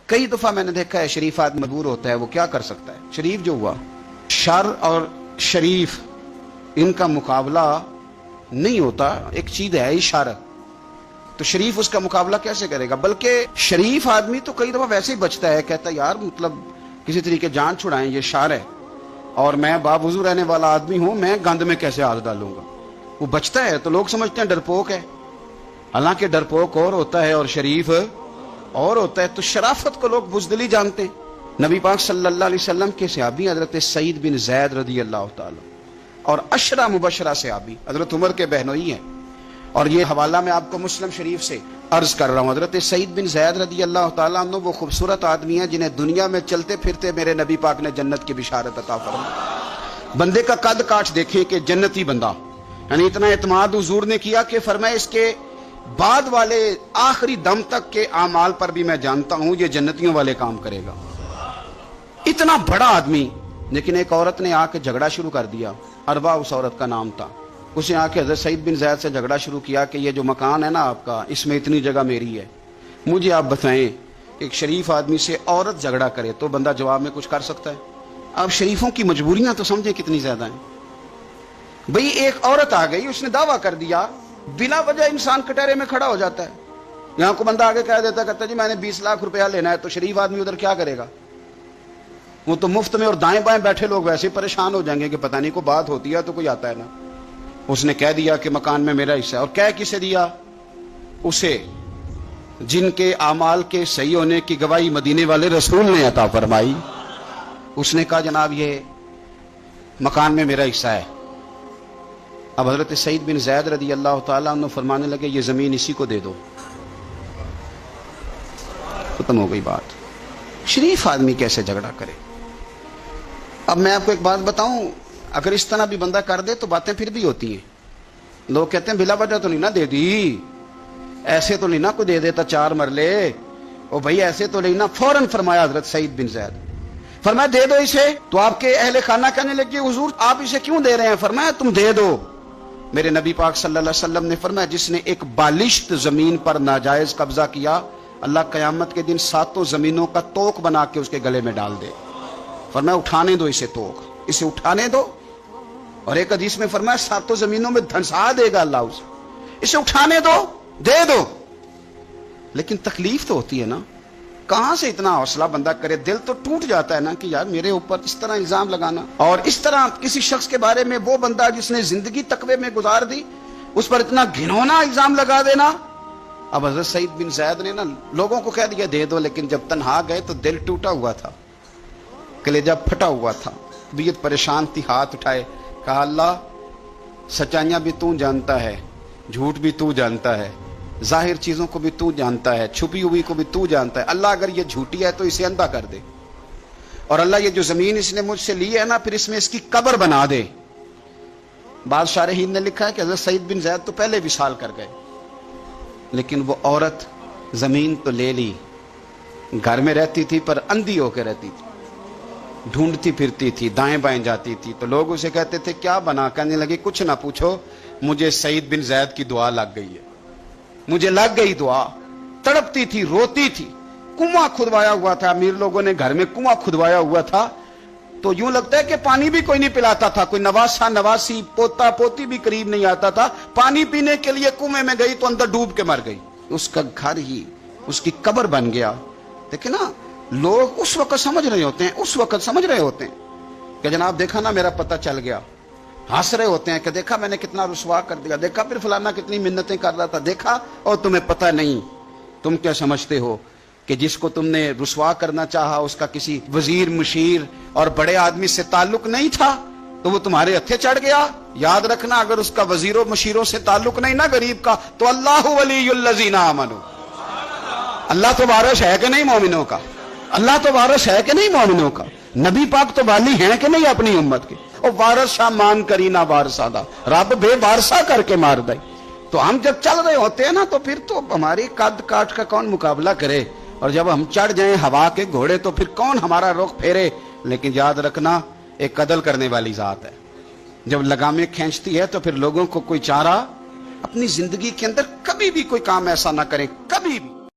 कई दफा मैंने देखा है शरीफ आदमी मजबूर होता है, वो क्या कर सकता है? शरीफ जो हुआ, शर और शरीफ इनका मुकाबला नहीं होता, एक चीज है इशारा, तो शरीफ उसका मुकाबला कैसे करेगा? बल्कि शरीफ आदमी तो कई दफा वैसे ही बचता है, कहता है यार मतलब किसी तरीके जान छुड़ाएं, ये शार है और मैं बावजू रहने वाला आदमी हूं, मैं गंद में कैसे हाथ डालूंगा। वो बचता है तो लोग समझते हैं डरपोक है, हालांकि डरपोक और होता है और शरीफ और होता है। तो शराफत को लोग बुज़दिली जानते हैं। नबी पाक सल्लल्लाहु अलैहि वसल्लम के सहाबी हजरत सईद बिन ज़ैद रज़ी अल्लाह ताला और अशरा मुबशरा सहाबी हजरत उमर के बहनोई हैं, और ये हवाला मैं आपको मुस्लिम शरीफ से अर्ज कर रहा हूँ। हजरत सईद बिन ज़ैद रज़ी अल्लाह ताला अन्हु वो खूबसूरत आदमी हैं जिन्हें दुनिया में चलते फिरते मेरे नबी पाक ने जन्नत की बिशारत अता फरमाई। बंदे का कद काठ देखें कि जन्नती बंदा, यानी इतना एतमाद हुजूर ने किया कि फरमाया इसके बाद वाले आखिरी दम तक के आमाल पर भी मैं जानता हूं ये जन्नतियों वाले काम करेगा। इतना बड़ा आदमी, लेकिन एक औरत ने आके झगड़ा शुरू कर दिया। अरबा उस औरत का नाम था। उसने आके हज़रत सईद बिन ज़ैद से झगड़ा शुरू किया कि ये जो मकान है ना आपका, इसमें इतनी जगह मेरी है, मुझे आप बताएं एक शरीफ आदमी से औरत झगड़ा करे तो बंदा जवाब में कुछ कर सकता है? अब शरीफों की मजबूरियां तो समझे कितनी ज्यादा हैं। भाई एक औरत आ गई, उसने दावा कर दिया, बिना वजह इंसान कटहरे में खड़ा हो जाता है। यहां को बंदा आगे कह देता, कहता जी मैंने 20 लाख रुपया लेना है, तो शरीफ आदमी उधर क्या करेगा? वो तो मुफ्त में, और दाएं बाएं बैठे लोग वैसे परेशान हो जाएंगे कि पता नहीं को बात होती है तो कोई आता है ना। उसने कह दिया कि मकान में मेरा हिस्सा है, और कह किसे दिया? उसे जिनके आमाल के सही होने की गवाही मदीने वाले रसूल ने अता फरमाई। उसने कहा जनाब ये मकान में मेरा हिस्सा है। अब हजरत सईद बिन ज़ैद रज़ी अल्लाह ताला अन्हु फरमाने लगे ये जमीन इसी को दे दो, खत्म हो गई बात। शरीफ आदमी कैसे झगड़ा करे? अब मैं आपको एक बात बताऊं, अगर इस तरह भी बंदा कर दे तो बातें फिर भी होती हैं। लोग कहते हैं बिला वजह तो नहीं ना दे दी, ऐसे तो नहीं ना कोई दे देता 4 मरले, ओ भाई ऐसे तो नहीं ना। फौरन फरमाया हजरत सईद बिन ज़ैद, फरमाया दे दो इसे। तो आपके अहले खाना कहने लगे हुजूर आप इसे क्यों दे रहे हैं? फरमाया तुम दे दो। मेरे नबी पाक सल्लल्लाहु अलैहि वसल्लम ने फरमाया जिसने एक बालिश्त जमीन पर नाजायज कब्जा किया, अल्लाह कयामत के दिन 7 जमीनों का तोक बना के उसके गले में डाल दे। फरमाया उठाने दो इसे, तोक इसे उठाने दो। और एक हदीस में फरमाया 7 जमीनों में धंसा देगा अल्लाह उसे, इसे उठाने दो, दे दो। लेकिन तकलीफ तो होती है ना, कहां से इतना हौसला बंदा करे? दिल तो टूट जाता है ना कि यार मेरे ऊपर इस तरह इल्जाम लगाना, और इस तरह किसी शख्स के बारे में, वो बंदा जिसने जिंदगी तकवे में गुजार दी, उस पर इतना घिनौना इल्जाम लगा देना। अब हजरत सईद बिन ज़ैद ने ना लोगों को कह दिया दे दो, लेकिन जब तन्हा गए तो दिल टूटा हुआ था, कलेजा फटा हुआ था, तबीयत परेशान थी। हाथ उठाए, कहा अल्लाह सच्चाइयां भी तू जानता है, झूठ भी तू जानता है, जाहिर चीजों को भी तू जानता है, छुपी हुई को भी तू जानता है। अल्लाह अगर ये झूठी है तो इसे अंधा कर दे, और अल्लाह ये जो जमीन इसने मुझसे ली है ना, फिर इसमें इसकी कब्र बना दे। बादशाह रहीम ने लिखा है कि हज़रत सईद बिन ज़ैद तो पहले विसाल कर गए, लेकिन वो औरत जमीन तो ले ली, घर में रहती थी पर अंधी होकर रहती थी, ढूंढती फिरती थी, दाएं बाएं जाती थी। तो लोग उसे कहते थे क्या बना? कहने लगे कुछ ना पूछो, मुझे सईद बिन ज़ैद की दुआ लग गई है, मुझे लग गई दुआ। तड़पती थी, रोती थी। कुआं खुदवाया हुआ था, अमीर लोगों ने घर में कुआं खुदवाया हुआ था, तो यूं लगता है कि पानी भी कोई नहीं पिलाता था, कोई नवासा नवासी पोता पोती भी करीब नहीं आता था। पानी पीने के लिए कुएं में गई तो अंदर डूब के मर गई, उसका घर ही उसकी कब्र बन गया। देखिए ना, लोग उस वक्त समझ रहे होते हैं, उस वक्त समझ रहे होते हैं कि जनाब देखा ना मेरा पता चल गया, हंस रहे होते हैं कि देखा मैंने कितना रुसवा कर दिया, देखा फिर फलाना कितनी मिन्नतें कर रहा था, देखा। और तुम्हें पता नहीं, तुम क्या समझते हो कि जिसको तुमने रुसवा करना चाहा उसका किसी वजीर मुशीर और बड़े आदमी से ताल्लुक नहीं था तो वो तुम्हारे हथे चढ़ गया? याद रखना, अगर उसका वजीरों मुशीरों से ताल्लुक नहीं ना गरीब का, तो अल्लाहु वलियुल्लज़ीना आमनू, अल्लाह तो वारिस है कि नहीं मोमिनों का? अल्लाह तो वारिस है कि नहीं मोमिनों का? नबी पाक तो वाली हैं कि नहीं अपनी उम्मत के? और वारसा मान करी ना वारसादा, रब बेवारसा करके मार दे। तो हम जब चल रहे होते हैं ना, तो फिर तो हमारी कद काठ का कौन मुकाबला करे, और जब हम चढ़ जाएं हवा के घोड़े तो फिर कौन हमारा रुख फेरे। लेकिन याद रखना, एक कदल करने वाली जात है, जब लगामें खींचती है तो फिर लोगों को कोई चारा। अपनी जिंदगी के अंदर कभी भी कोई काम ऐसा ना करें, कभी भी।